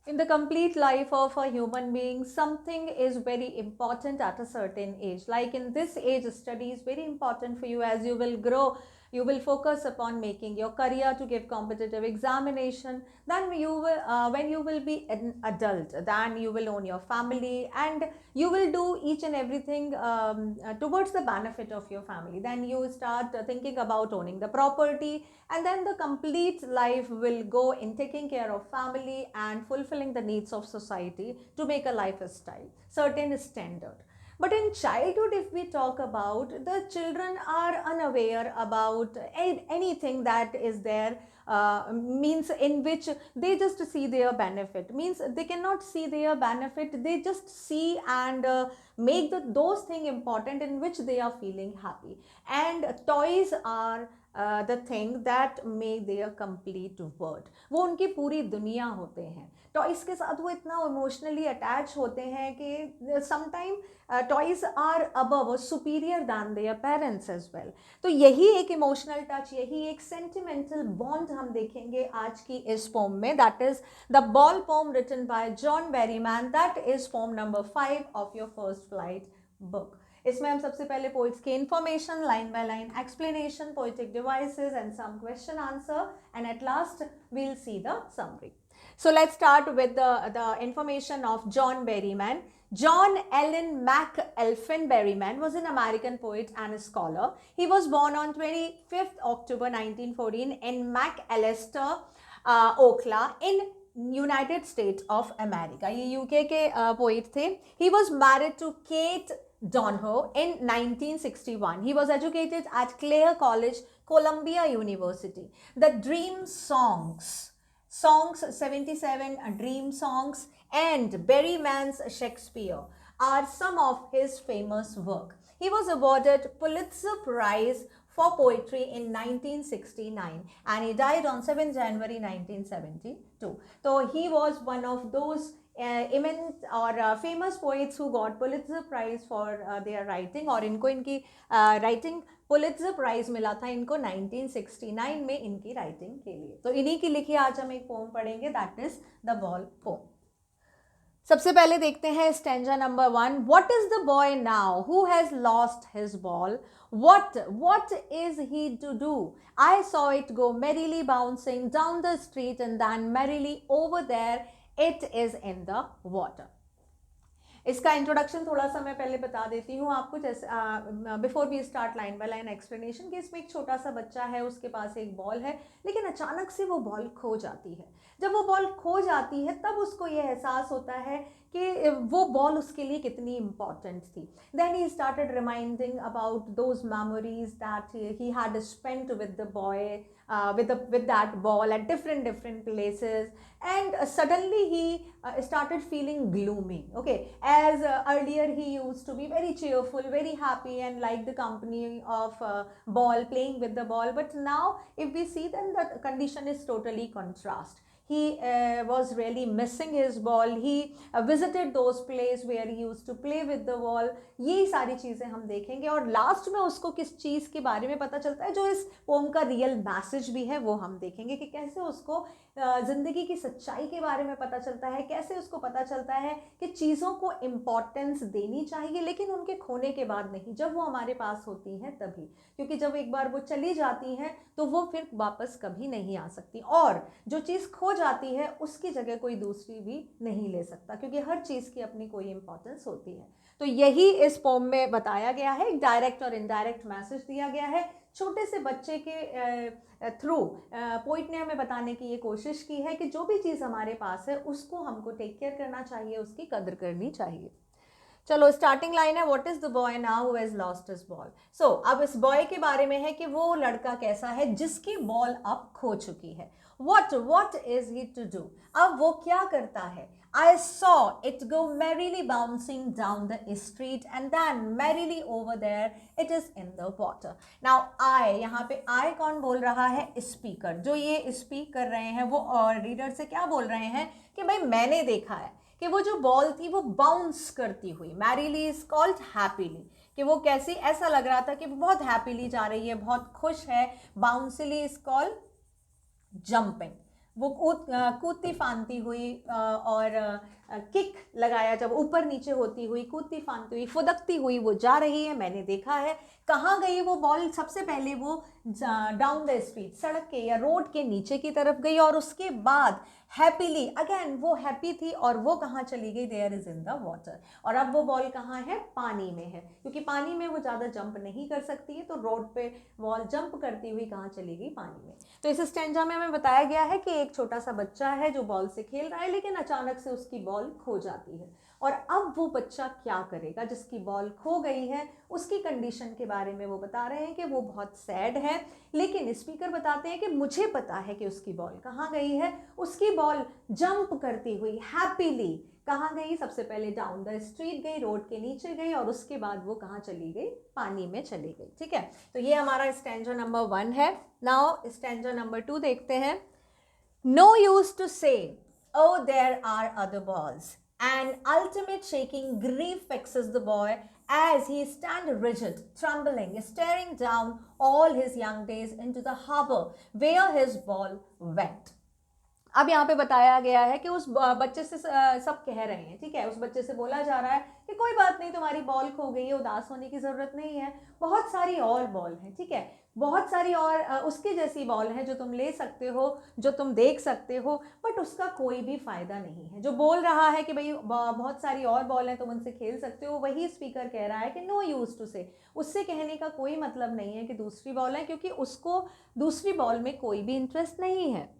In the complete life of a human being, something is very important at a certain age. Like in this age, study is very important for you. As you will grow, you will focus upon making your career to give competitive examination. Then you will, when you will be an adult, then you will own your family, and you will do each and everything towards the benefit of your family. Then you start thinking about owning the property, and then the complete life will go in taking care of family and fulfilling the needs of society to make a lifestyle certain standard. But in childhood, if we talk about, the children are unaware about anything that is there, means in which they just see their benefit, means they cannot see their benefit, they just see and make those things important in which they are feeling happy. And toys are the thing that make their complete world. वो उनकी पूरी दुनिया होते हैं. Toys के साथ वो इतना इमोशनली अटैच होते हैं कि sometime toys are above superior than their parents as well. तो यही एक इमोशनल टच, यही एक सेंटिमेंटल बॉन्ड हम देखेंगे आज की इस पोम में. That is the ball poem written by John Berryman. That is poem number 5 of your first flight book. इसमें हम सबसे पहले पोइट्स की information, line by line explanation, poetic devices and some question answer, and at last we'll see the summary. So let's start with the information of John Berryman. John Allen McAlpin Berryman was an American poet and a scholar. He was born on 25th October 1914 in McAllister, Oklahoma in United States of America. ये UK के poet थे. He was married to Kate Donho in 1961. He was educated at Clare College, Columbia University. The Dream Songs 77, Dream Songs, and Berryman's Shakespeare are some of his famous work. He was awarded Pulitzer Prize for poetry in 1969 and he died on 7 January 1972. So he was one of those immense or famous poets who got Pulitzer Prize for their writing, और इनको इनकी writing Pulitzer prize मिला था इनको 1969 में इनकी writing के लिए. तो इन्हीं की लिखी आज हम एक पोम पढ़ेंगे, that is the ball poem. सबसे पहले देखते हैं stanza number 1. What is the boy now who has lost his ball, what is he to do? I saw it go merrily bouncing down the street and then merrily over there it is in the water. इसका introduction थोड़ा सा मैं पहले बता देती हूँ आपको, जैसे before we start line by line explanation, कि इसमें एक छोटा सा बच्चा है, उसके पास एक बॉल है, लेकिन अचानक से वो बॉल खो जाती है. जब वो बॉल खो जाती है तब उसको ये एहसास होता है कि वो बॉल उसके लिए कितनी इम्पॉर्टेंट थी. Then he started reminding about those memories that he had spent with the boy, with that ball at different places, and suddenly he started feeling gloomy. Okay, as earlier he used to be very cheerful, very happy and like the company of ball, playing with the ball, but now if we see, then the condition is totally contrast. He was really missing his ball. He visited those places where he used to play with the ball. ये सारी चीज़ें हम देखेंगे, और last में उसको किस चीज़ के बारे में पता चलता है, जो इस पोम का रियल मैसेज भी है, वो हम देखेंगे कि कैसे उसको ज़िंदगी की सच्चाई के बारे में पता चलता है, कैसे उसको पता चलता है कि चीज़ों को इम्पॉर्टेंस देनी चाहिए, लेकिन उनके खोने के बाद नहीं, जब वो हमारे पास होती हैं तभी. क्योंकि जब एक बार वो चली जाती हैं तो वो फिर वापस कभी नहीं आ सकती, और जो चीज़ खो जाती है उसकी जगह कोई दूसरी भी नहीं ले सकता, क्योंकि हर चीज़ की अपनी कोई इंपॉर्टेंस होती है. तो यही इस पोम में बताया गया है, एक डायरेक्ट और इनडायरेक्ट मैसेज दिया गया है. छोटे से बच्चे के थ्रू पोइट ने हमें बताने की ये कोशिश की है कि जो भी चीज़ हमारे पास है उसको हमको टेक केयर करना चाहिए, उसकी कदर करनी चाहिए. चलो स्टार्टिंग लाइन है, what is the boy now who has lost his ball. So अब इस बॉय के बारे में है कि वो लड़का कैसा है जिसकी बॉल अब खो चुकी है. what is he to do? अब वो क्या करता है? I saw it go merrily bouncing down the street and then merrily over there it is in the water. Now I, यहाँ पे I कौन बोल रहा है? स्पीकर. जो ये स्पीक कर रहे हैं वो रीडर से क्या बोल रहे हैं कि भाई मैंने देखा है कि वो जो बॉल थी वो बाउंस करती हुई, मैरीली इज कॉल्ड हैप्पीली, कि वो कैसी, ऐसा लग रहा था कि वो बहुत हैप्पीली जा रही है, बहुत खुश है. बाउंसली इज कॉल्ड जंपिंग. वो कूदती फांदती हुई और किक लगाया जब ऊपर नीचे होती हुई, कूदती फांदती हुई, फुदकती हुई वो जा रही है, मैंने देखा है। कहाँ गई वो बॉल? सबसे पहले वो डाउन द स्ट्रीट, सड़क के या रोड के नीचे की तरफ गई, और उसके बाद हैप्पीली अगेन वो हैप्पी थी, और वो कहाँ चली गई? There is in the water. और अब वो बॉल कहाँ है? पानी में है, क्योंकि पानी में वो ज़्यादा जंप नहीं कर सकती है, तो रोड पे बॉल जंप करती हुई कहाँ चली गई? पानी में। तो इस स्टेंजा में हमें बताया गया है कि एक छोटा सा बच्चा है जो बॉल से खेल रहा है, लेकिन अचानक से उसकी बॉल खो जाती है, और अब वो बच्चा क्या करेगा जिसकी बॉल खो गई है? उसकी कंडीशन के बारे में वो बता रहे हैं कि वो बहुत सैड है, लेकिन स्पीकर बताते हैं कि मुझे पता है कि उसकी बॉल कहाँ गई है। उसकी बॉल जंप करती हुई हैप्पीली कहाँ गई? सबसे पहले डाउन द स्ट्रीट गई, रोड के नीचे गई, और उसके बाद वो कहाँ चली गई? पानी में चली गई। ठीक है, तो ये हमारा स्टैंजा नंबर 1 है। नाउ स्टैंजा नंबर 2 देखते हैं। No use to say, oh, there are other balls. An ultimate shaking grief fixes the boy as he stands rigid, trembling, staring down all his young days into the harbor where his ball went. अब यहाँ पे बताया गया है कि उस बच्चे से सब कह रहे हैं, ठीक है, उस बच्चे से बोला जा रहा है कि कोई बात नहीं, तुम्हारी बॉल खो गई है, उदास होने की ज़रूरत नहीं है, बहुत सारी और बॉल हैं, ठीक है, बहुत सारी और उसकी जैसी बॉल है जो तुम ले सकते हो, जो तुम देख सकते हो, बट उसका कोई भी फ़ायदा नहीं है। जो बोल रहा है कि भाई बहुत सारी और बॉल हैं, तुम उनसे खेल सकते हो, वही स्पीकर कह रहा है कि नो यूज़ टू से, उससे कहने का कोई मतलब नहीं है कि दूसरी बॉल है, क्योंकि उसको दूसरी बॉल में कोई भी इंटरेस्ट नहीं है।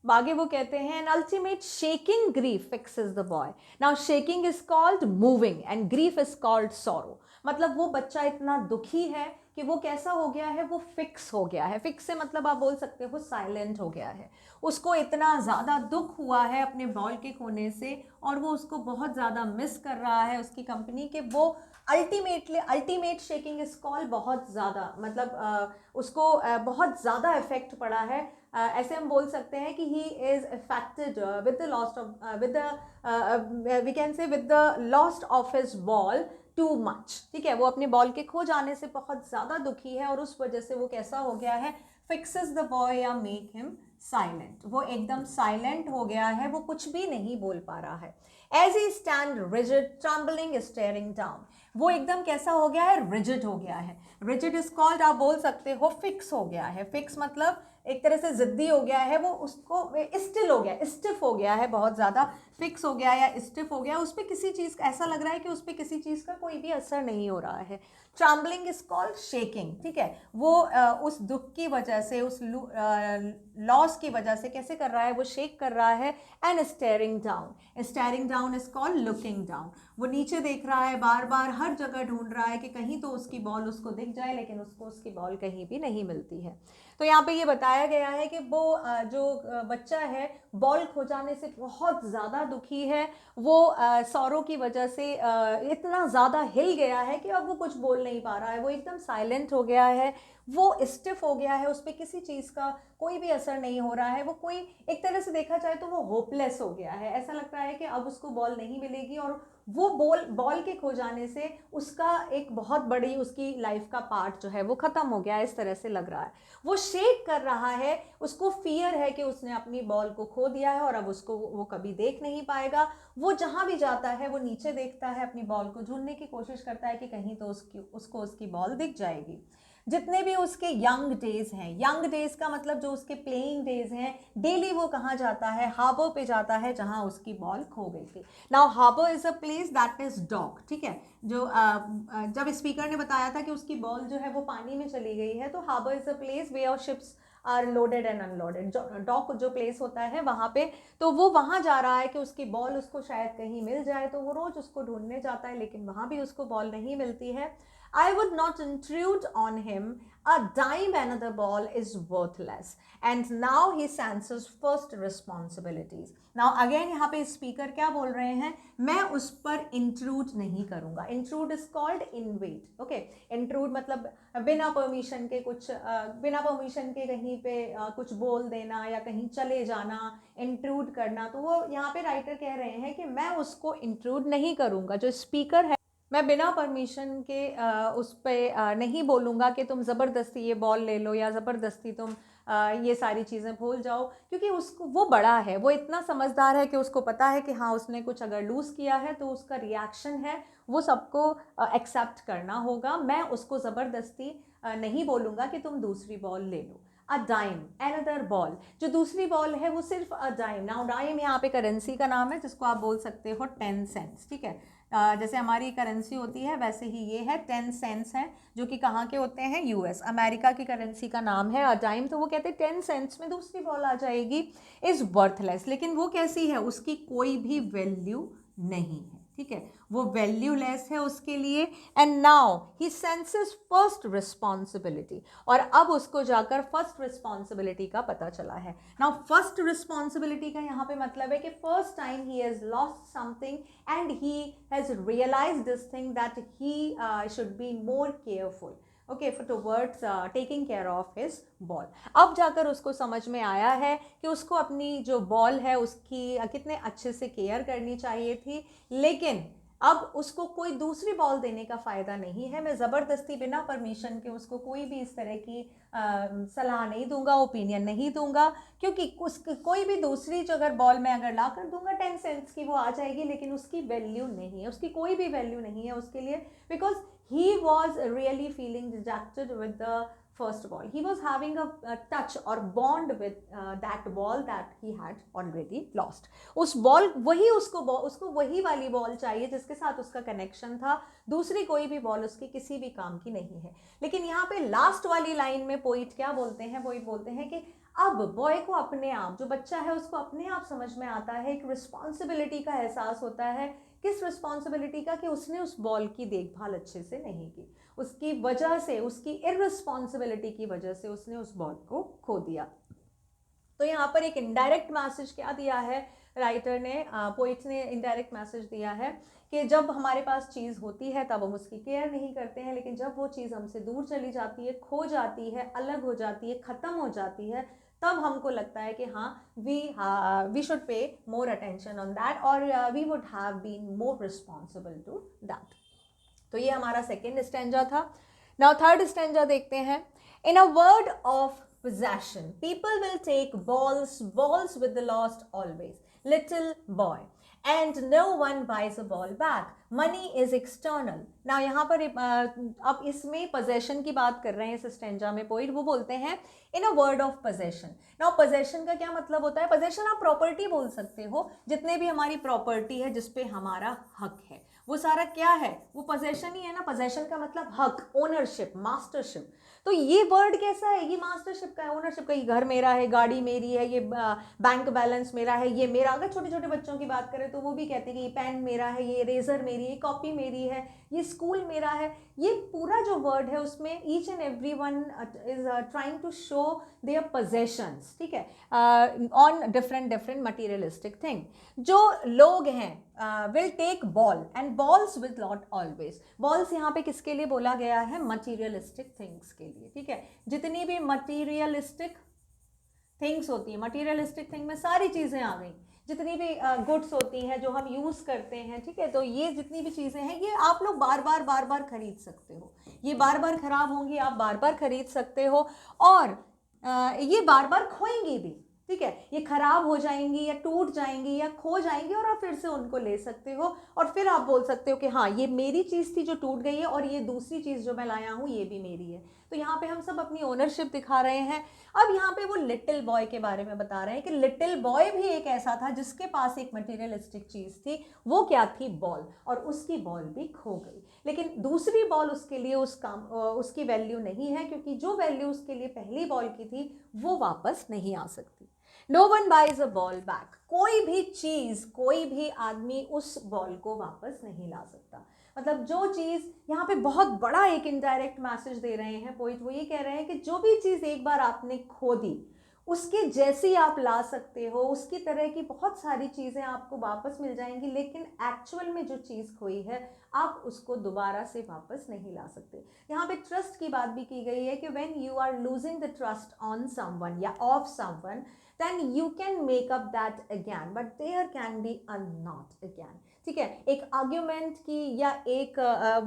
आगे वो कहते हैं, an ultimate shaking grief fixes the boy. Now shaking is called moving and grief is called sorrow. मतलब वो बच्चा इतना दुखी है कि वो कैसा हो गया है? वो फिक्स हो गया है। फिक्स से मतलब आप बोल सकते हो साइलेंट हो गया है। उसको इतना ज़्यादा दुख हुआ है अपने बॉल के खोने से, और वो उसको बहुत ज़्यादा मिस कर रहा है उसकी कंपनी के। वो अल्टीमेट शेकिंग इज कॉल, बहुत ज़्यादा मतलब उसको बहुत ज़्यादा इफेक्ट पड़ा है। ऐसे हम बोल सकते हैं कि he is affected with the lost of with the we can say with the lost of his ball too much. ठीक है, वो अपने बॉल के खो जाने से बहुत ज़्यादा दुखी है, और उस वजह से वो कैसा हो गया है? फिक्सेस द बॉय या मेक हिम साइलेंट। वो एकदम साइलेंट हो गया है, वो कुछ भी नहीं बोल पा रहा है। As he stand rigid trembling staring down, वो एकदम कैसा हो गया है? रिजिड हो गया है। रिजिड इज कॉल्ड, आप बोल सकते हो फिक्स हो गया है। फिक्स मतलब एक तरह से जिद्दी हो गया है, वो उसको स्टिल हो गया, स्टिफ हो गया है, बहुत ज़्यादा फिक्स हो गया या स्टिफ हो गया, उस पर किसी चीज़ का ऐसा लग रहा है कि उस पर किसी चीज़ का कोई भी असर नहीं हो रहा है। Trembling is called shaking. ठीक है, वो उस दुख की वजह से, उस लॉस की वजह से कैसे कर रहा है? वो शेक कर रहा है। And steering down is called looking down. वो नीचे देख रहा है, बार बार हर जगह ढूंढ रहा है कि कहीं तो उसकी बॉल उसको दिख जाए, लेकिन उसको उसकी बॉल कहीं भी नहीं मिलती है। तो यहाँ पे ये बताया गया है कि वो जो बच्चा है बॉल खो जाने से बहुत ज़्यादा दुखी है। वो सौरों की वजह से इतना ज़्यादा हिल गया है कि अब वो कुछ बोल नहीं पा रहा है, वो एकदम साइलेंट हो गया है, वो स्टिफ हो गया है, उस पर किसी चीज़ का कोई भी असर नहीं हो रहा है। वो कोई एक तरह से देखा जाए तो वो होपलेस हो गया है। ऐसा लगता है कि अब उसको बॉल नहीं मिलेगी, और वो बॉल के खो जाने से उसका एक बहुत बड़ी उसकी लाइफ का पार्ट जो है वो ख़त्म हो गया है, इस तरह से लग रहा है। वो शेक कर रहा है, उसको फियर है कि उसने अपनी बॉल को खो दिया है और अब उसको वो कभी देख नहीं पाएगा। वो जहाँ भी जाता है वो नीचे देखता है, अपनी बॉल को ढूंढने की कोशिश करता है कि कहीं तो उसको उसकी बॉल दिख जाएगी। जितने भी उसके यंग डेज हैं, यंग डेज का मतलब जो उसके प्लेइंग डेज हैं, डेली वो कहाँ जाता है? हार्बर पे जाता है, जहाँ उसकी बॉल खो गई थी। Now harbour is a place that is dock. ठीक है, जो जब स्पीकर ने बताया था कि उसकी बॉल जो है वो पानी में चली गई है, तो harbour is a place where ships are loaded and unloaded. Dock जो प्लेस होता है वहाँ पे, तो वो वहाँ जा रहा है कि उसकी बॉल उसको शायद कहीं मिल जाए, तो वो रोज उसको ढूंढने जाता है, लेकिन वहाँ भी उसको बॉल नहीं मिलती है। I would not intrude on him. A dime another ball is worthless. And now he senses first responsibilities. Now again यहाँ पे स्पीकर क्या बोल रहे हैं? मैं उस पर इंट्रूड नहीं करूँगा। Intrude is called InvIT. Okay, intrude मतलब बिना परमिशन के कुछ बिना परमिशन के कहीं पे कुछ बोल देना या कहीं चले जाना, इंट्रूड करना। तो वो यहाँ पे राइटर कह रहे हैं कि मैं उसको इंट्रूड नहीं करूँगा। जो स्पीकर है, मैं बिना परमिशन के उस पर नहीं बोलूँगा कि तुम ज़बरदस्ती ये बॉल ले लो, या ज़बरदस्ती तुम ये सारी चीज़ें भूल जाओ, क्योंकि उसको वो बड़ा है, वो इतना समझदार है कि उसको पता है कि हाँ उसने कुछ अगर लूज़ किया है तो उसका रिएक्शन है वो सबको एक्सेप्ट करना होगा। मैं उसको ज़बरदस्ती नहीं बोलूँगा कि तुम दूसरी बॉल ले लो। अ डाइम, एनदर बॉल, जो दूसरी बॉल है वो सिर्फ अ डाइम। नाउ डाइम यहाँ पे करेंसी का नाम है जिसको आप बोल सकते हो 10 सेंट्स, ठीक है। जैसे हमारी करेंसी होती है वैसे ही ये है 10 सेंट्स हैं, जो कि कहाँ के होते हैं, यूएस अमेरिका की करेंसी का नाम है अ डाइम। तो वो कहते हैं 10 सेंट्स में दूसरी बॉल आ जाएगी, इज़ वर्थलेस। लेकिन वो कैसी है, उसकी कोई भी वैल्यू नहीं है, ठीक है, वो वैल्यूलेस है उसके लिए। And now he senses first responsibility, और अब उसको जाकर फर्स्ट रिस्पॉन्सिबिलिटी का पता चला है। नाउ फर्स्ट रिस्पॉन्सिबिलिटी का यहाँ पे मतलब है कि first time he has lost something and he has realised this thing that he should be more careful, okay, for towards taking care of his ball. अब जाकर उसको समझ में आया है कि उसको अपनी जो बॉल है उसकी कितने अच्छे से केयर करनी चाहिए थी। लेकिन अब उसको कोई दूसरी बॉल देने का फ़ायदा नहीं है। मैं ज़बरदस्ती बिना परमिशन के उसको कोई भी इस तरह की सलाह नहीं दूंगा, ओपिनियन नहीं दूंगा, क्योंकि कोई भी दूसरी जो अगर बॉल मैं अगर ला कर दूंगा 10 सेंट्स की वो आ जाएगी, लेकिन उसकी वैल्यू नहीं है, उसकी कोई भी वैल्यू नहीं है उसके लिए, because he was really feeling dejected with the first ball. He was having a touch or bond with that ball that he had already lost. उस बॉल वही उसको वही वाली बॉल चाहिए जिसके साथ उसका कनेक्शन था, दूसरी कोई भी बॉल उसकी किसी भी काम की नहीं है। लेकिन यहाँ पे लास्ट वाली लाइन में पोइट क्या बोलते हैं, पोइट बोलते हैं कि अब बॉय को अपने आप, जो बच्चा है उसको अपने आप समझ में आता है, एक रिस्पॉन्सिबिलिटी का एहसास होता है। किस रिस्पॉन्सिबिलिटी का, कि उसने उस बॉल की देखभाल अच्छे से नहीं की, उसकी वजह से, उसकी इररिस्पॉन्सिबिलिटी की वजह से उसने उस बॉल को खो दिया। तो यहाँ पर एक इनडायरेक्ट मैसेज क्या दिया है राइटर ने, पोइट ने इनडायरेक्ट मैसेज दिया है कि जब हमारे पास चीज़ होती है तब हम उसकी केयर नहीं करते हैं, लेकिन जब वो चीज़ हमसे दूर चली जाती है, खो जाती है, अलग हो जाती है, ख़त्म हो जाती है, तब हमको लगता है कि हाँ we should pay more attention on that, और we would have been more responsible to that. तो ये हमारा सेकेंड स्टैंजा था। नाउ थर्ड स्टैंजा देखते हैं। In a word of possession, people will take balls with the lost always, little boy, and no one buys a ball back, money is external. now यहाँ पर अब इसमें possession की बात कर रहे हैं इस स्टेंजा में पोइट, वो बोलते हैं in a word of possession. now possession का क्या मतलब होता है, possession आप प्रॉपर्टी बोल सकते हो, जितने भी हमारी प्रॉपर्टी है जिसपे हमारा हक है वो सारा क्या है, वो possession ही है ना। possession का मतलब हक, ओनरशिप, मास्टरशिप। तो ये वर्ड कैसा है, ये मास्टरशिप का है, ओनरशिप का। ये घर मेरा है, गाड़ी मेरी है, ये बैंक बैलेंस मेरा है, ये मेरा। अगर छोटे छोटे बच्चों की बात करें तो वो भी कहते हैं कि ये पेन मेरा है, ये इरेजर मेरी है, ये कॉपी मेरी है, ये स्कूल मेरा है। ये पूरा जो वर्ड है उसमें each and every one is trying to show their possessions, ठीक है, on different different materialistic thing. जो लोग हैं will take ball and balls with not always. Balls यहाँ पे किसके लिए बोला गया है, मटीरियलिस्टिक थिंग्स के लिए, ठीक है। जितनी भी मटीरियलिस्टिक थिंग्स होती है, मटीरियलिस्टिक थिंग में सारी चीज़ें आ गई, जितनी भी गुड्स होती हैं जो हम यूज़ करते हैं, ठीक है। तो ये जितनी भी चीज़ें हैं ये आप लोग बार बार खरीद सकते हो, ये बार बार ख़राब होंगी, आप बार बार खरीद सकते हो, और ये बार बार खोएंगी भी, ठीक है। ये खराब हो जाएंगी या टूट जाएंगी या खो जाएंगी और आप फिर से उनको ले सकते हो, और फिर आप बोल सकते हो कि हाँ ये मेरी चीज़ थी जो टूट गई है, और ये दूसरी चीज़ जो मैं लाया हूँ ये भी मेरी है। तो यहाँ पे हम सब अपनी ओनरशिप दिखा रहे हैं। अब यहाँ पे वो लिटिल बॉय के बारे में बता रहे हैं कि लिटिल बॉय भी एक ऐसा था जिसके पास एक मटेरियलिस्टिक चीज़ थी, वो क्या थी, बॉल, और उसकी बॉल भी खो गई। लेकिन दूसरी बॉल उसके लिए उसकी वैल्यू नहीं है, क्योंकि जो वैल्यू उसके लिए पहली बॉल की थी वो वापस नहीं आ सकती। No one buys a ball back, कोई भी चीज़, कोई भी आदमी उस बॉल को वापस नहीं ला सकता। मतलब जो चीज़, यहाँ पे बहुत बड़ा एक इनडायरेक्ट मैसेज दे रहे हैं पोइट, वो ये कह रहे हैं कि जो भी चीज़ एक बार आपने खो दी उसके जैसी आप ला सकते हो, उसकी तरह की बहुत सारी चीज़ें आपको वापस मिल जाएंगी, लेकिन एक्चुअल में जो चीज़ खोई है आप उसको दोबारा से वापस नहीं ला सकते। यहाँ पे ट्रस्ट की बात भी की गई है कि when you are losing the trust on someone या of someone, then you can make up that again, but there can be a not again, ठीक है, एक आर्ग्यूमेंट की या एक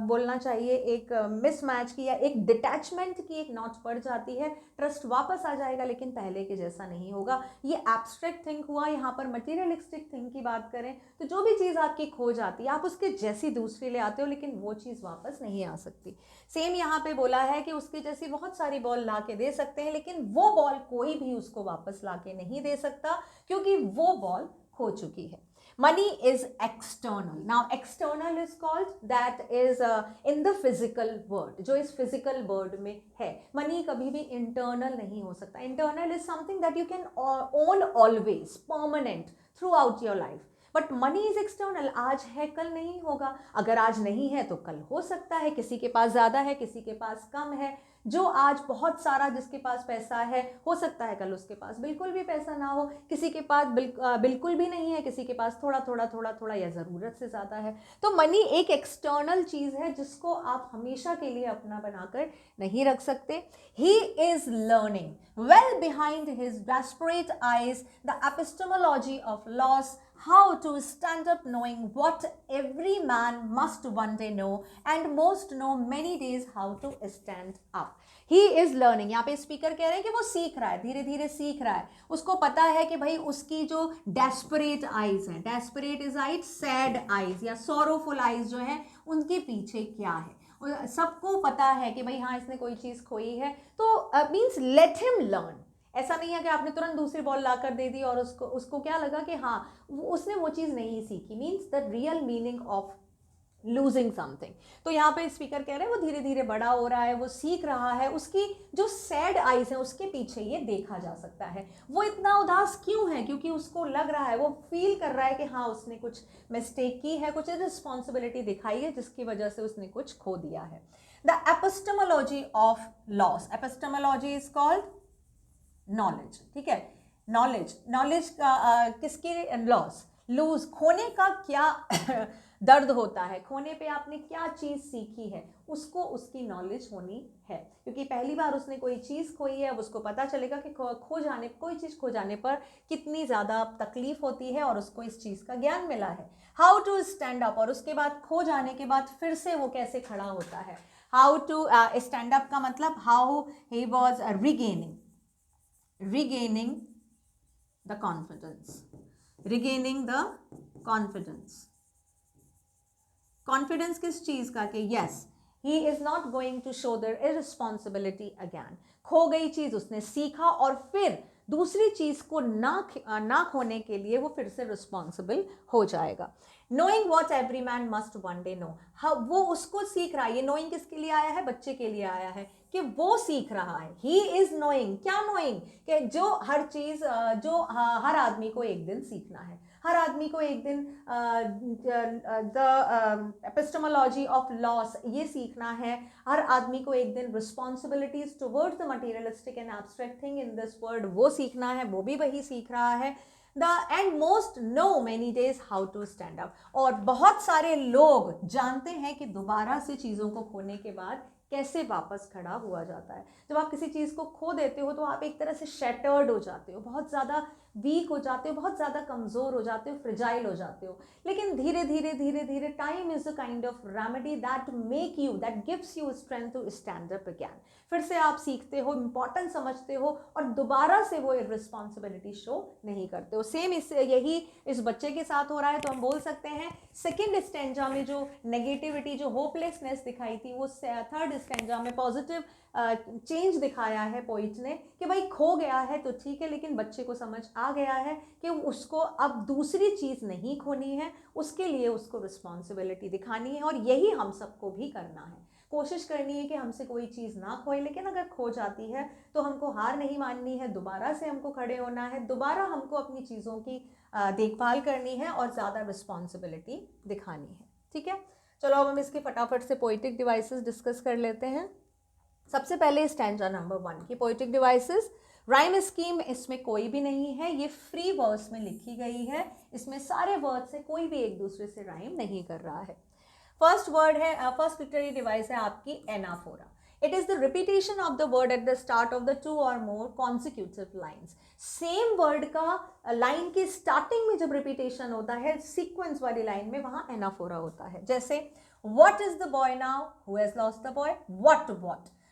बोलना चाहिए एक मिसमैच की या एक डिटैचमेंट की एक नॉट पड़ जाती है, ट्रस्ट वापस आ जाएगा लेकिन पहले के जैसा नहीं होगा। ये एब्स्ट्रैक्ट थिंक हुआ। यहाँ पर मटीरियलिस्टिक थिंक की बात करें तो जो भी चीज़ आपकी खो जाती है आप उसके जैसी दूसरी ले आते हो लेकिन वो चीज़ वापस नहीं आ सकती। सेम यहाँ पे बोला है कि उसके जैसी बहुत सारी बॉल ला के दे सकते हैं लेकिन वो बॉल कोई भी उसको वापस ला के नहीं दे सकता क्योंकि वो बॉल खो चुकी है। Money is external. Now external is called that is in the physical world, जो इस physical world में है। Money कभी भी internal नहीं हो सकता। Internal is something that you can own always, permanent throughout your life. But money is external, आज है कल नहीं होगा, अगर आज नहीं है तो कल हो सकता है, किसी के पास ज़्यादा है किसी के पास कम है, जो आज बहुत सारा जिसके पास पैसा है हो सकता है कल उसके पास बिल्कुल भी पैसा ना हो, किसी के पास बिल्कुल भी नहीं है, किसी के पास थोड़ा थोड़ा थोड़ा थोड़ा या ज़रूरत से ज़्यादा है। तो मनी एक एक्सटर्नल चीज़ है जिसको आप हमेशा के लिए अपना बनाकर नहीं रख सकते। He is learning well behind his desperate eyes the epistemology of loss, how to stand up knowing what every man must one day know and most know many days how to stand up. He is learning, यहाँ पे speaker कह रहे हैं कि वो सीख रहा है, धीरे धीरे सीख रहा है। उसको पता है कि भाई उसकी जो डेस्परेट आइज है, desperate is eyes sad eyes या सोरोफुल आइज जो है उनके पीछे क्या है, सबको पता है कि भाई हाँ इसने कोई चीज़ खोई है। तो मीन्स लेट हिम लर्न। ऐसा नहीं है कि आपने तुरंत दूसरी बॉल लाकर दे दी और उसको क्या लगा कि हाँ उसने वो चीज़ नहीं सीखी। Means the real meaning of losing something. तो यहाँ पे स्पीकर कह रहे हैं वो धीरे धीरे बड़ा हो रहा है, वो सीख रहा है, उसकी जो सैड आइज है उसके पीछे ये देखा जा सकता है। वो इतना उदास क्यों है, क्योंकि उसको लग रहा है, वो फील कर रहा है कि हाँ उसने कुछ मिस्टेक की है, कुछ रिस्पॉन्सिबिलिटी दिखाई है जिसकी वजह से उसने कुछ खो दिया है। The epistemology of loss, epistemology is called knowledge. ठीक है, नॉलेज का किसकी, लॉस, लूज, खोने का क्या दर्द होता है, खोने पे आपने क्या चीज़ सीखी है उसको उसकी नॉलेज होनी है, क्योंकि पहली बार उसने कोई चीज़ खोई है, उसको पता चलेगा कि कोई चीज़ खो जाने पर कितनी ज़्यादा तकलीफ होती है और उसको इस चीज़ का ज्ञान मिला है। हाउ टू स्टैंड अप, और उसके बाद खो जाने के बाद फिर से वो कैसे खड़ा होता है। हाउ टू स्टैंड अप का मतलब how he was regaining the confidence, regaining the confidence, confidence किस चीज का कि yes he is not going to show their irresponsibility again। खो गई चीज उसने सीखा और फिर दूसरी चीज को ना खोने के लिए वो फिर से रिस्पॉन्सिबल हो जाएगा। Knowing what every man must one day know, वो उसको सीख रहा है। ये नोइंग किसके लिए आया है, बच्चे के लिए आया है कि वो सीख रहा है। ही इज नोइंग, क्या नोइंग, कि जो हर चीज जो हर आदमी को एक दिन सीखना है, हर आदमी को एक दिन द एपिस्टेमोलॉजी ऑफ लॉस ये सीखना है, हर आदमी को एक दिन responsibilities towards the materialistic and abstract thing in this world वो सीखना है, वो भी वही सीख रहा है। And most know many days how to stand up, और बहुत सारे लोग जानते हैं कि दोबारा से चीज़ों को खोने के बाद कैसे वापस खड़ा हुआ जाता है। जब आप किसी चीज़ को खो देते हो तो आप एक तरह से शैटर्ड हो जाते हो, बहुत ज़्यादा वीक हो जाते हो, बहुत ज़्यादा कमज़ोर हो जाते हो, फ्रिजाइल हो जाते हो। लेकिन धीरे धीरे धीरे धीरे time is a kind of remedy that gives you strength to stand up again. फिर से आप सीखते हो, इंपॉर्टेंट समझते हो और दोबारा से वो रिस्पॉन्सिबिलिटी शो नहीं करते हो। सेम यही इस बच्चे के साथ हो रहा है। तो हम बोल सकते हैं सेकेंड स्टैंजा में जो नेगेटिविटी, जो होपलेसनेस दिखाई थी, वो थर्ड स्टैंजा में पॉजिटिव चेंज दिखाया है पोइट ने कि भाई खो गया है तो ठीक है, लेकिन बच्चे को समझ आ गया है कि उसको अब दूसरी चीज़ नहीं खोनी है, उसके लिए उसको रिस्पॉन्सिबिलिटी दिखानी है। और यही हम सबको भी करना है, कोशिश करनी है कि हमसे कोई चीज़ ना खोए, लेकिन अगर खो जाती है तो हमको हार नहीं माननी है, दोबारा से हमको खड़े होना है, दोबारा हमको अपनी चीज़ों की देखभाल करनी है और ज़्यादा रिस्पॉन्सिबिलिटी दिखानी है। ठीक है, चलो अब हम इसके फटाफट से पोइटिक डिवाइसेस डिस्कस कर लेते हैं। सबसे पहले स्टैंजा नंबर 1 की पोइटिक डिवाइसेस। राइम स्कीम इसमें कोई भी नहीं है, ये फ्री वर्ड्स में लिखी गई है, इसमें सारे वर्ड्स है, कोई भी एक दूसरे से राइम नहीं कर रहा है। फर्स्ट वर्ड है, फर्स्ट लिटरेरी डिवाइस है आपकी anaphora. It is the repetition of the word at the start of the two or more consecutive lines. Same word का लाइन के स्टार्टिंग में जब रिपीटेशन होता है सीक्वेंस वाली लाइन में, वहां एनाफोरा होता है. जैसे what is the boy now, who has lost the boy, what.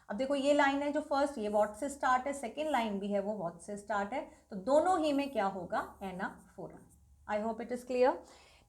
अब देखो ये लाइन है जो फर्स्ट, ये what से स्टार्ट है, सेकेंड लाइन भी है वो what से स्टार्ट है, तो दोनों ही में क्या होगा, anaphora. I hope it is clear.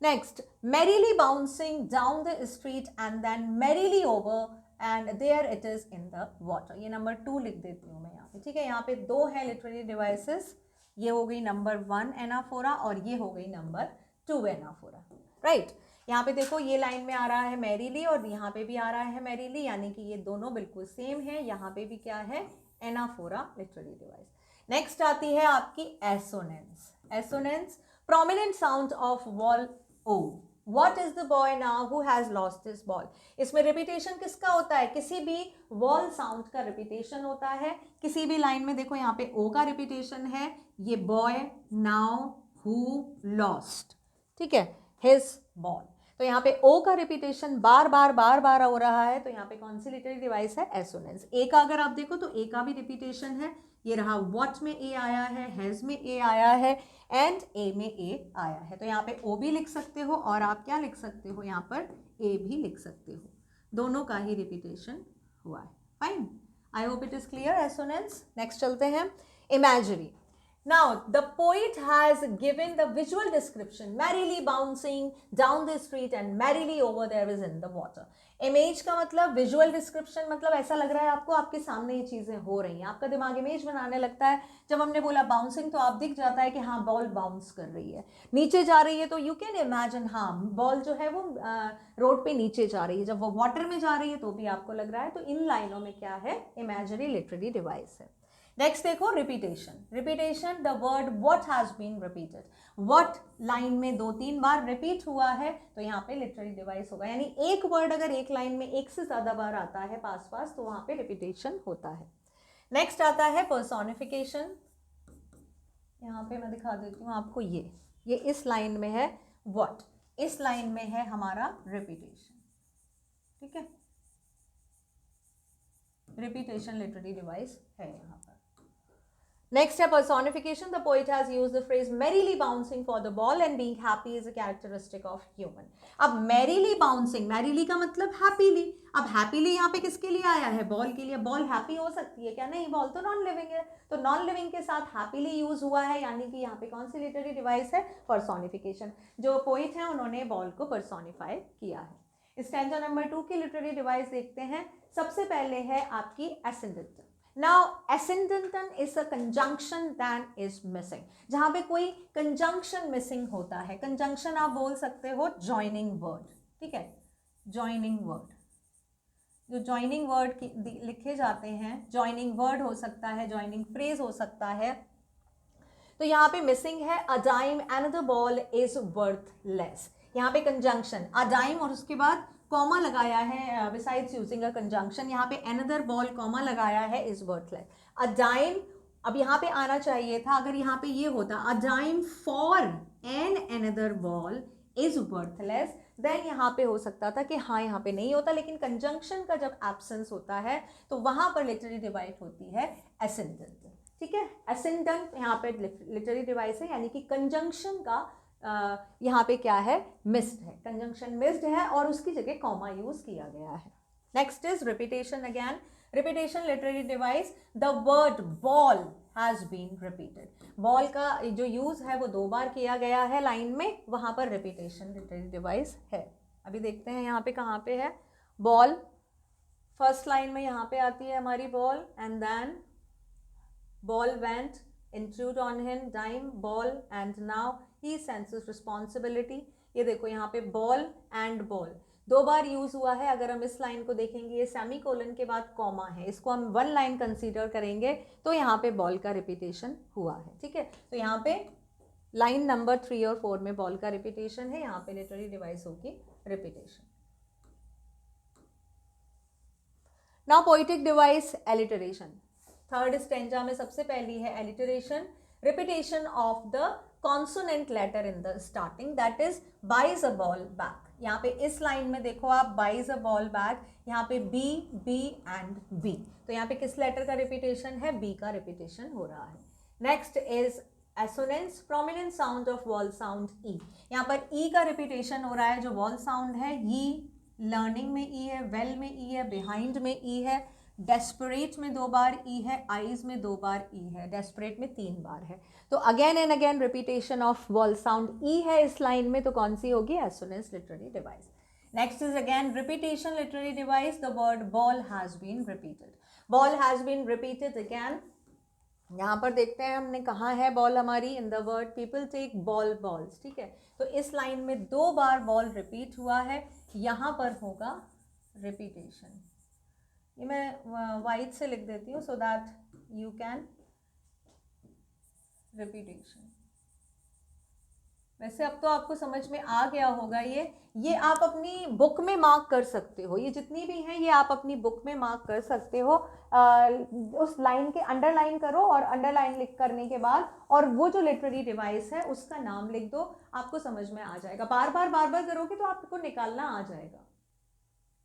Next, merrily bouncing down the street and then merrily over and there it is in the water. ये नंबर 2 लिख देती हूँ मैं यहाँ पे, ठीक है. यहाँ पे दो है लिटरेरी डिवाइसेस, ये हो गई नंबर 1 एनाफोरा और ये हो गई नंबर 2 एनाफोरा, राइट. यहाँ पे देखो ये लाइन में आ रहा है मैरीली और यहाँ पे भी आ रहा है मैरीली, यानी कि ये दोनों बिल्कुल सेम है. यहाँ पे भी क्या है, एनाफोरा लिटरेरी डिवाइस. नेक्स्ट आती है आपकी assonance. Assonance, prominent sound of vowel O. What is the boy now who has lost his ball? इसमें रिपीटेशन किसका होता है, किसी भी वॉल साउंड का रिपीटेशन होता है. किसी भी लाइन में देखो यहाँ पे ओ का रिपीटेशन है, ये बॉय नाउ हु लॉस्ट, ठीक है, हिज बॉल. तो यहाँ पे ओ का रिपीटेशन बार बार हो रहा है, तो यहाँ पे कौन सी लिटरेरी डिवाइस है, एसोनेंस. ए का अगर आप देखो तो ए का भी रिपीटेशन है, ये रहा व्हाट में ए आया है, हैज में ए आया है एंड ए में ए आया है. तो यहाँ पे ओ भी लिख सकते हो और आप क्या लिख सकते हो, यहाँ पर ए भी लिख सकते हो. दोनों का ही रिपीटेशन हुआ है. Fine, I hope it is clear. Assonance. Next चलते हैं, imagery. Now, the poet has given the visual description, merrily bouncing down the street and merrily over there is in the water. Image का मतलब, visual description मतलब ऐसा लग रहा है आपको आपके सामने ये चीज़ें हो रही हैं, आपका दिमाग इमेज बनाने लगता है. जब हमने बोला बाउंसिंग तो आप दिख जाता है कि हाँ बॉल बाउंस कर रही है, नीचे जा रही है, तो यू कैन इमेजिन हाँ बॉल जो है वो रोड पे नीचे जा रही है. जब वो वाटर में जा रही है तो भी आपको लग रहा है. तो इन लाइनों में क्या है, इमेजरी लिटरेरी डिवाइस है. नेक्स्ट देखो repetition. Repetition, the word what has been repeated. What line में 2-3 बार रिपीट हुआ है तो यहाँ पे लिटरेरी डिवाइस होगा, यानी एक वर्ड अगर एक लाइन में एक से ज़्यादा बार आता है पास तो वहाँ पे रिपीटेशन होता है. नेक्स्ट आता है पर्सोनिफिकेशन. यहाँ पे मैं दिखा देती हूँ आपको, ये इस लाइन में है व्हाट, इस लाइन में है हमारा रिपीटेशन, ठीक है. रिपीटेशन लिटरेरी डिवाइस है यहाँ पर. Next है personification. The poet has used the phrase merrily bouncing for the ball and being happy is a characteristic of human. अब merrily bouncing, merrily का मतलब happily. अब happily यहाँ पे किसके लिए आया है, बॉल के लिए. बॉल हैप्पी हो सकती है क्या, नहीं, बॉल तो नॉन लिविंग है, तो नॉन लिविंग के साथ हैप्पीली यूज हुआ है, यानी कि यहाँ पे कौन सी लिटरेरी डिवाइस है, पर्सोनिफिकेशन. जो पोइट है उन्होंने बॉल को पर्सोनिफाई किया है. स्टैंजा नंबर 2 की लिटरेरी डिवाइस देखते हैं. सबसे पहले है आपकी ascendanton. Now ascendanton is a conjunction that is missing. जहाँ पे कोई conjunction missing होता है, conjunction आप बोल सकते हो joining word, ठीक है, joining word. जो joining word लिखे जाते हैं, joining word हो सकता है, joining phrase हो सकता है. तो यहाँ पे missing है a dime another ball is worthless. यहाँ पे conjunction a dime और उसके बाद कॉमा लगाया है, बिसाइड्स यूजिंग अ कंजंक्शन. यहाँ पे अनदर बॉल कॉमा लगाया है, इज वर्थलेस. अ डाइम अब यहाँ पे आना चाहिए था, अगर यहाँ पे ये होता a dime for an another ball is worthless, then यहाँ पे हो सकता था कि हाँ यहाँ पे नहीं होता. लेकिन कंजंक्शन का जब एब्सेंस होता है तो वहाँ पर लिटरेरी डिवाइस होती है एसेंडेंट, ठीक है. एसेंडेंट यहाँ पे लिटरेरी डिवाइस है, यानी कि कंजंक्शन का यहाँ पे क्या है, मिस्ड है, कंजंक्शन मिस्ड है और उसकी जगह कॉमा यूज किया गया है. Next is repetition again. Repetition literary device, the word ball has been repeated. Ball का जो यूज है वो 2 बार किया गया है लाइन में, वहां पर रिपीटेशन लिटरेरी डिवाइस है. अभी देखते हैं यहाँ पे कहाँ पे है बॉल. फर्स्ट लाइन में यहाँ पे आती है हमारी ball and then ball went intrude on him dime ball and now he senses responsibility. ये देखो यहाँ पे ball and ball 2 bar use हुआ है. अगर हम इस लाइन को देखेंगे, ये सेमी कोलन के बाद कॉमा है, इसको हम 1 लाइन कंसीडर करेंगे तो यहाँ पे बॉल का रिपीटेशन हुआ है, ठीक है. तो यहाँ पे लाइन नंबर 3 और 4 में बॉल का रिपीटेशन है, यहाँ पे लिटरेरी डिवाइस होगी repetition. Now poetic device alliteration. Third stanza में सबसे पहली है alliteration. repetition of the consonant letter in the starting, that is buys a ball back. यहाँ पे इस लाइन में देखो आप buys a ball back, यहाँ पे B, B and B, तो यहाँ पे किस लेटर का रिपीटेशन है? B का रिपीटेशन हो रहा है. Next is assonance, prominent sound of vowel sound E. यहाँ पर ई का रिपीटेशन हो रहा है, जो वॉल साउंड है ई, लर्निंग में ई है, वेल में ई है, बिहाइंड में ई है, डेस्परेट में 2 बार ई है, आइज में 2 बार ई है, डेस्परेट में 3 बार है. तो again and again repetition of vowel sound E है इस लाइन में, तो कौन सी होगी? Assonance literary device. Next is again repetition literary device. The word ball has been repeated. Ball has been repeated again. यहाँ पर देखते हैं हमने कहाँ है बॉल हमारी? In the word people take ball balls. ठीक है, तो इस लाइन में 2 बार बॉल रिपीट हुआ है, यहाँ पर होगा रिपीटेशन. ये मैं वाइट से लिख देती हूँ so that you can repetition. वैसे अब तो आपको समझ में आ गया होगा. ये आप अपनी बुक में मार्क कर सकते हो, ये जितनी भी हैं ये आप अपनी बुक में मार्क कर सकते हो. उस लाइन के अंडरलाइन करो और अंडरलाइन लिख करने के बाद और वो जो लिटरेरी डिवाइस है उसका नाम लिख दो, आपको समझ में आ जाएगा. बार बार करोगे तो आपको निकालना आ जाएगा.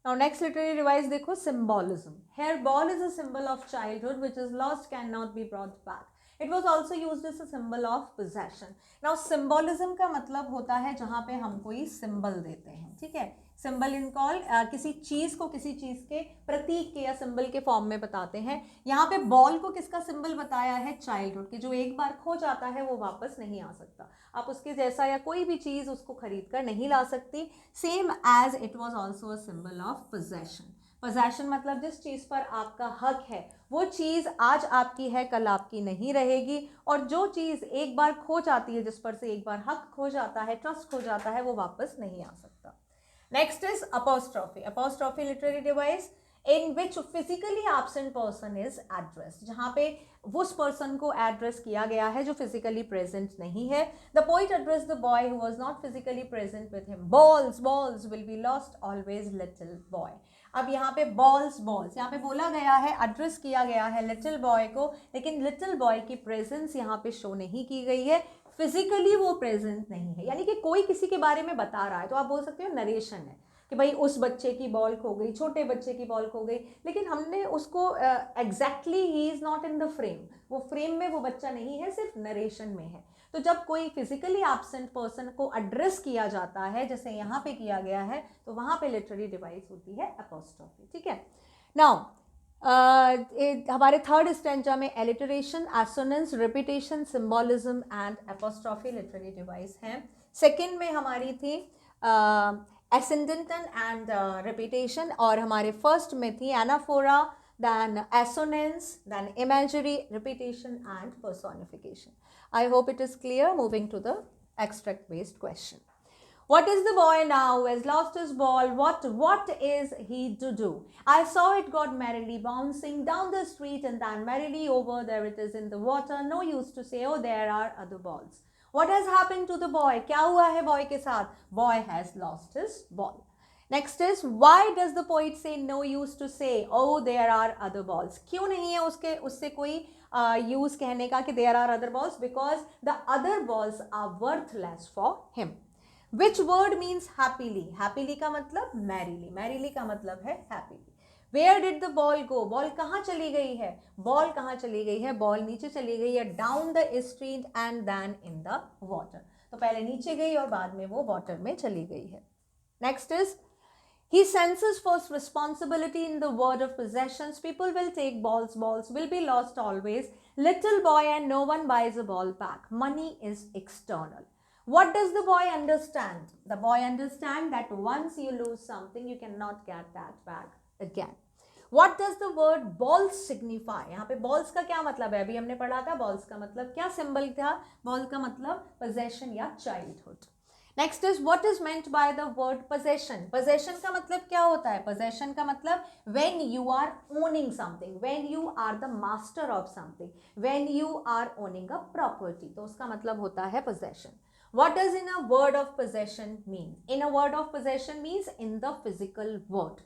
Now next literary device देखो, symbolism. Here ball is a symbol of childhood which is lost, cannot be brought back. It was also used as a symbol of possession. Now symbolism का मतलब होता है जहाँ पे हम कोई symbol देते हैं. ठीक है, सिंबल इन कॉल किसी चीज़ को किसी चीज़ के प्रतीक के या सिंबल के फॉर्म में बताते हैं. यहाँ पे बॉल को किसका सिंबल बताया है? चाइल्डहुड के. जो एक बार खो जाता है वो वापस नहीं आ सकता. आप उसके जैसा या कोई भी चीज़ उसको खरीद कर नहीं ला सकती. Same as it was also a symbol of possession. Possession मतलब जिस चीज़ पर आपका हक है वो चीज़ आज आपकी है, कल आपकी नहीं रहेगी. और जो चीज़ एक बार खो जाती है, जिस पर से एक बार हक खो जाता है, ट्रस्ट खो जाता है, वो वापस नहीं आ सकता. Next is apostrophe. Apostrophe literary device in which physically absent person is addressed. जहाँ पे उस person को address किया गया है जो physically present नहीं है. The poet addressed the boy who was not physically present with him. Balls, balls will be lost always, little boy. अब यहाँ पे balls, balls यहाँ पे बोला गया है, address किया गया है little boy को, लेकिन little boy की presence यहाँ पे show नहीं की गई है. फिजिकली वो प्रेजेंट नहीं है, यानी कि कोई किसी के बारे में बता रहा है तो आप बोल सकते हो नरेशन है कि भाई उस बच्चे की बॉल खो गई, छोटे बच्चे की बॉल खो गई, लेकिन हमने उसको exactly he is not in the frame, वो फ्रेम में वो बच्चा नहीं है, सिर्फ नरेशन में है. तो जब कोई फिजिकली एब्सेंट पर्सन को एड्रेस किया जाता है जैसे यहाँ पे किया गया है, तो वहाँ पे लिटरेरी डिवाइस होती है एपोस्ट्रोफी. ठीक है, नाउ हमारे थर्ड स्टेंजा में alliteration, assonance, repetition, symbolism and apostrophe literary device हैं. सेकंड में हमारी थी एसेंडेंट एंड रिपीटेशन, और हमारे फर्स्ट में थी anaphora, then assonance, then imagery, repetition and personification. I hope it is clear. Moving to the extract based question. What is the boy now who has lost his ball? What is he to do? I saw it got merrily bouncing down the street and then merrily over there it is in the water. No use to say, oh, there are other balls. What has happened to the boy? क्या हुआ है boy के साथ? Boy has lost his ball. Next is, why does the poet say no use to say, oh, there are other balls? क्यों नहीं है उससे कोई use कहने का कि there are other balls? Because the other balls are worthless for him. Which word means happily? Happily का मतलब merrily. Merrily का मतलब है happily. Where did the ball go? Ball कहाँ चली गई है? Ball कहाँ चली गई है? Ball नीचे चली गई है. Down the street and then in the water. तो पहले नीचे गई और बाद में वो water में चली गई है. Next is, he senses first responsibility in the word of possessions. People will take balls, balls will be lost always. Little boy and no one buys a ball back. Money is external. What does the boy understand? The boy understands that once you lose something, you cannot get that back again. What does the word balls signify? यहाँ पे balls का क्या मतलब है? अभी हमने पढ़ा था balls का मतलब क्या symbol था? ball का मतलब possession या childhood. Next is, what is meant by the word possession? Possession का मतलब क्या होता है? Possession का मतलब when you are owning something, when you are the master of something, when you are owning a property, तो उसका मतलब होता है possession. What does in a word of possession mean? In a word of possession means in the physical world.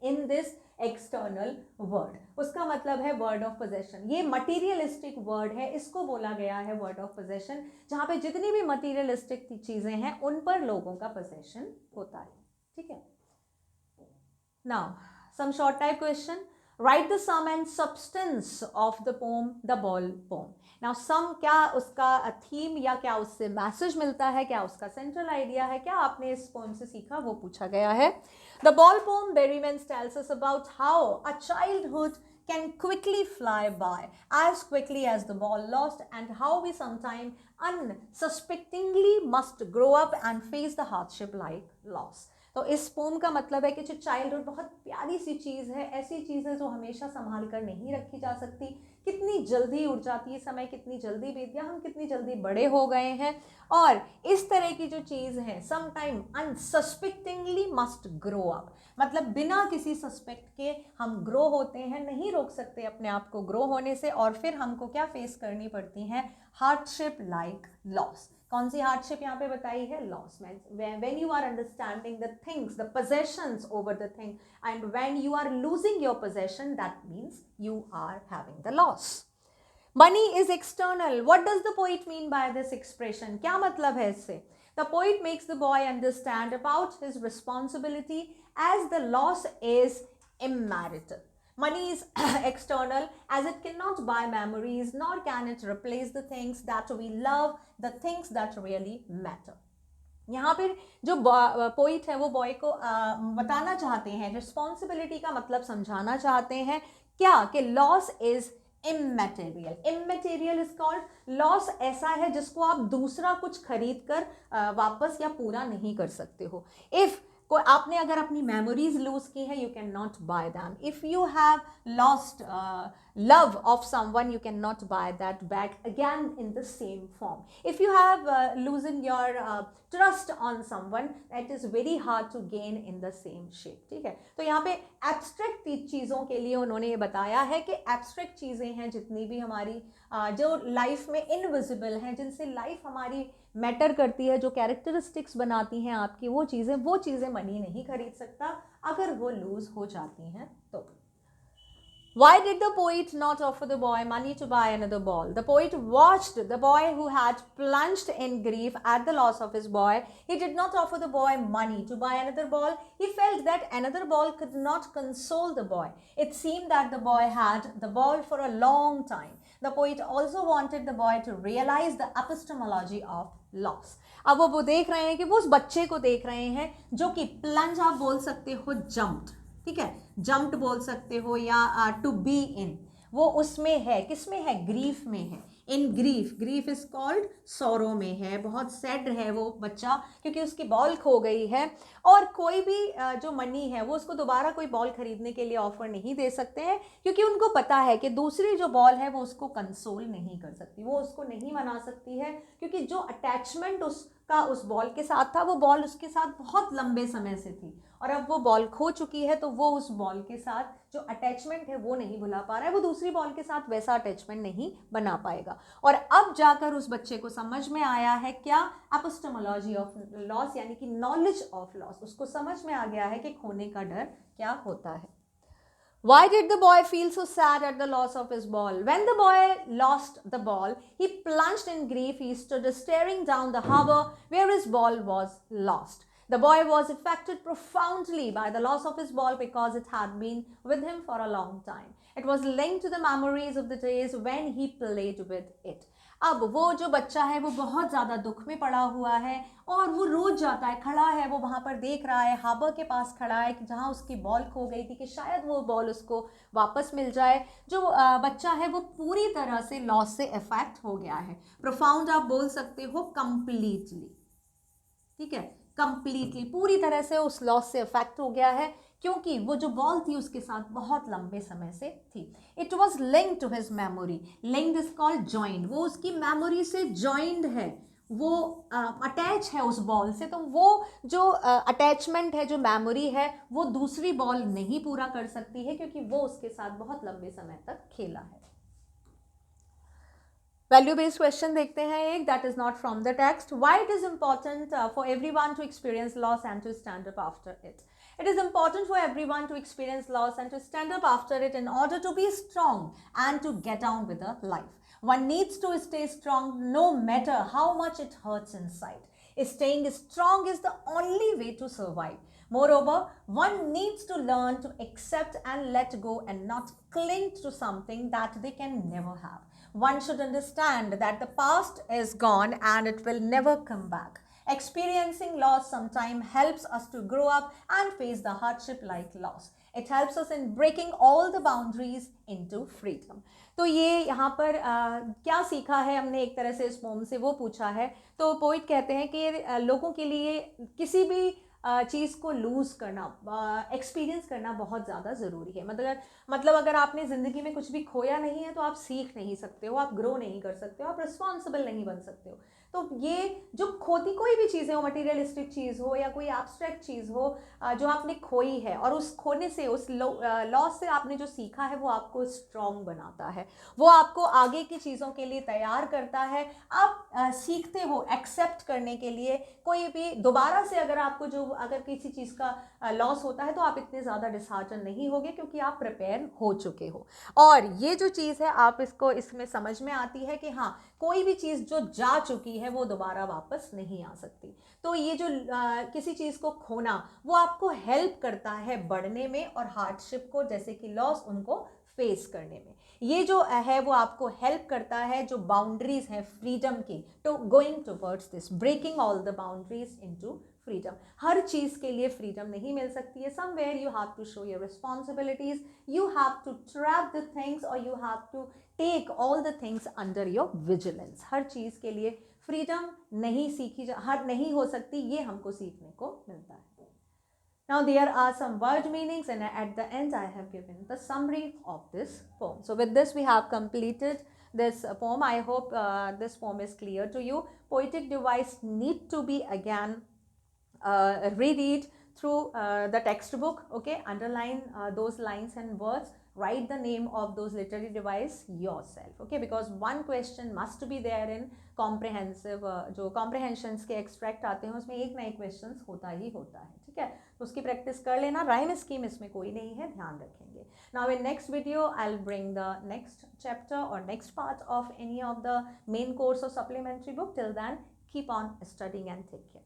In this external word, उसका मतलब है word of possession. ये materialistic word है, इसको बोला गया है वर्ड ऑफ पोजेशन, जहाँ पे जितनी भी मटीरियलिस्टिक चीज़ें हैं उन पर लोगों का पोजेशन होता है, ठीक है। Now some short type question, write the sum and substance of the poem the ball poem. Now some क्या उसका थीम या क्या उससे मैसेज मिलता है, क्या उसका सेंट्रल आइडिया है, क्या आपने इस पोम से सीखा, वो पूछा गया है। The ball poem Berryman's tells us about how a childhood can quickly fly by as quickly as the ball lost, and how we sometimes unsuspectingly must grow up and face the hardship like loss. तो इस pome का मतलब है कि जो childhood बहुत प्यारी सी चीज़ है, ऐसी चीज़ है जो हमेशा संभाल कर नहीं रखी जा सकती, कितनी जल्दी उड़ जाती है, समय कितनी जल्दी बीत गया, हम कितनी जल्दी बड़े हो गए हैं, और इस तरह की जो चीज़ है समटाइम अनसस्पेक्टिंगली मस्ट ग्रो अप, मतलब बिना किसी सस्पेक्ट के हम ग्रो होते हैं, नहीं रोक सकते अपने आप को ग्रो होने से, और फिर हमको क्या फेस करनी पड़ती हैं, हार्डशिप लाइक लॉस। कौन सी हार्डशिप यहाँ पे बताई है, loss. When you are understanding the things, the possessions over the thing, and when you are losing your possession, that means you are having the loss. Money is external. What does the poet mean by this expression? क्या मतलब है इससे? The poet makes the boy understand about his responsibility as the loss is immarital. Money is external as it cannot buy memories, nor can it replace the things that we love, the things that really matter. यहाँ पर जो poet है वो boy को बताना चाहते हैं, responsibility का मतलब समझाना चाहते हैं, क्या कि loss is immaterial. Immaterial is called loss, ऐसा है जिसको आप दूसरा कुछ खरीद कर वापस या पूरा नहीं कर सकते हो। इफ़ आपने अगर अपनी मेमोरीज लूज की है, you can not buy them. If you have lost love of someone, you cannot buy that back again in the same form. If you have loosen your trust on someone, that is very hard to gain in the same shape, ठीक है। तो यहाँ पे abstract चीज़ों के लिए उन्होंने ये बताया है कि एब्स्ट्रैक्ट चीज़ें हैं जितनी भी हमारी जो लाइफ में इनविजिबल हैं, जिनसे लाइफ हमारी मैटर करती है, जो कैरेक्टरिस्टिक्स बनाती हैं आपकी, वो चीज़ें मनी नहीं खरीद सकता अगर वो लूज हो जाती हैं तो। Why did the poet not offer the boy money to buy another ball? The poet watched the boy who had plunged in grief at the loss of his boy. He did not offer the boy money to buy another ball. He felt that another ball could not console the boy. It seemed that the boy had the ball for a long time. The poet also wanted the boy to realize the epistemology of loss. अब वो देख रहे हैं कि वो उस बच्चे को देख रहे हैं जो कि प्लंज आप बोल सकते हो, जंप्ड, ठीक है, जंप्ड बोल सकते हो, या टू बी इन, वो उसमें है, किसमें है, ग्रीफ में है, in grief, grief is called sorrow में है, बहुत सैड है वो बच्चा क्योंकि उसकी बॉल खो गई है, और कोई भी जो मनी है वो उसको दोबारा कोई बॉल खरीदने के लिए ऑफर नहीं दे सकते हैं, क्योंकि उनको पता है कि दूसरी जो बॉल है वो उसको कंसोल नहीं कर सकती, वो उसको नहीं मना सकती है, क्योंकि जो अटैचमेंट उसका उस बॉल के साथ था, वो बॉल उसके साथ बहुत लंबे समय से थी, और अब वो बॉल खो चुकी है तो वो उस बॉल के साथ जो अटैचमेंट है वो नहीं भुला पा रहा है, वो दूसरी बॉल के साथ वैसा अटैचमेंट नहीं बना पाएगा। और अब जाकर उस बच्चे को समझ में आया है क्या, एपिस्टेमोलॉजी ऑफ लॉस, यानी कि नॉलेज ऑफ लॉस, उसको समझ में आ गया है कि खोने का डर क्या होता है। Why did the boy feel so sad at the loss of his ball? When the boy lost the ball, he plunged in grief. He stood staring down the harbor where his ball was lost. The boy was affected profoundly by the loss of his ball because it had been with him for a long time. It was linked to the memories of the days when he played with it. अब वो जो बच्चा है वो बहुत ज़्यादा दुख में पड़ा हुआ है और वो रोज जाता है, खड़ा है, वो वहाँ पर देख रहा है, हार्बर के पास खड़ा है कि जहाँ उसकी बॉल खो गई थी, कि शायद वो बॉल उसको वापस मिल जाए। जो बच्चा है वो पूरी तरह से लॉस से अफेक्ट हो गया है। प्रोफाउंड आप बोल सकते हो कंप्लीटली, ठीक है, कंप्लीटली पूरी तरह से उस लॉस से अफेक्ट हो गया है, क्योंकि वो जो बॉल थी उसके साथ बहुत लंबे समय से थी। It was linked to his memory, linked is called joined, वो उसकी मेमोरी से जॉइंड है, वो अटैच है उस बॉल से, तो वो जो अटैचमेंट है, जो मेमोरी है, वो दूसरी बॉल नहीं पूरा कर सकती है, क्योंकि वो उसके साथ बहुत लंबे समय तक खेला है। वैल्यू बेस्ड क्वेश्चन देखते हैं एक, that is not from the text. Why it is important for everyone to experience loss and to stand up after it. It is important for everyone to experience loss and to stand up after it in order to be strong and to get on with the life. One needs to stay strong no matter how much it hurts inside. Staying strong is the only way to survive. Moreover, one needs to learn to accept and let go and not cling to something that they can never have. One should understand that the past is gone and it will never come back. Experiencing loss sometimes helps us to grow up and face the hardship like loss. It helps us in breaking all the boundaries into freedom. तो ये यहाँ पर क्या सीखा है हमने एक तरह से इस पोम से, वो पूछा है. तो पोइट कहते हैं कि लोगों के लिए किसी भी चीज़ को लूज़ करना, एक्सपीरियंस करना बहुत ज़्यादा ज़रूरी है. मतलब अगर आपने ज़िंदगी में कुछ भी खोया नहीं है तो आप सीख नहीं सकते हो, आप ग्रो नहीं कर सकते हो, आप रिस्पॉन्सिबल नहीं बन सकते हो. तो ये जो खोती कोई भी चीज़ें हो, मटीरियलिस्टिक चीज़ हो या कोई एब्स्ट्रैक्ट चीज़ हो जो आपने खोई है, और उस खोने से, उस लॉस से आपने जो सीखा है वो आपको स्ट्रॉन्ग बनाता है, वो आपको आगे की चीज़ों के लिए तैयार करता है. आप सीखते हो एक्सेप्ट करने के लिए. कोई भी दोबारा से अगर किसी चीज़ का लॉस होता है तो आप इतने ज़्यादा डिसहार्टन नहीं होगे क्योंकि आप प्रिपेयर हो चुके हो. और ये जो चीज़ है आप इसमें समझ में आती है कि हाँ, कोई भी चीज़ जो जा चुकी है वो दोबारा वापस नहीं आ सकती. तो ये जो किसी चीज़ को खोना वो आपको हेल्प करता है बढ़ने में और हार्डशिप को, जैसे कि लॉस, उनको फेस करने में. ये जो है वो आपको हेल्प करता है, जो बाउंड्रीज हैं फ्रीडम की, to going towards this, breaking all the boundaries into freedom. हर चीज़ के लिए फ्रीडम नहीं मिल सकती है. Somewhere you have to show your responsibilities, you have to trap the things और you have to take all the things under your vigilance. हर चीज़ के लिए फ्रीडम नहीं हो सकती, ये हमको सीखने को मिलता है. Now there are some word meanings and at the end I have given the summary of this poem. So with this we have completed this poem. I hope this poem is clear to you. Poetic device need to be again reread through the textbook. Okay, underline those lines and words. Write the name of those literary device yourself. Okay, because one question must be there in comprehensive जो comprehensions के extract आते हैं उसमें एक ना एक questions होता ही होता है. ठीक है, तो उसकी प्रैक्टिस कर लेना. राइम स्कीम इसमें कोई नहीं है, ध्यान रखेंगे. Now in next video I will bring the next chapter और next part of any of the main course और supplementary book. Till then keep on studying and take care.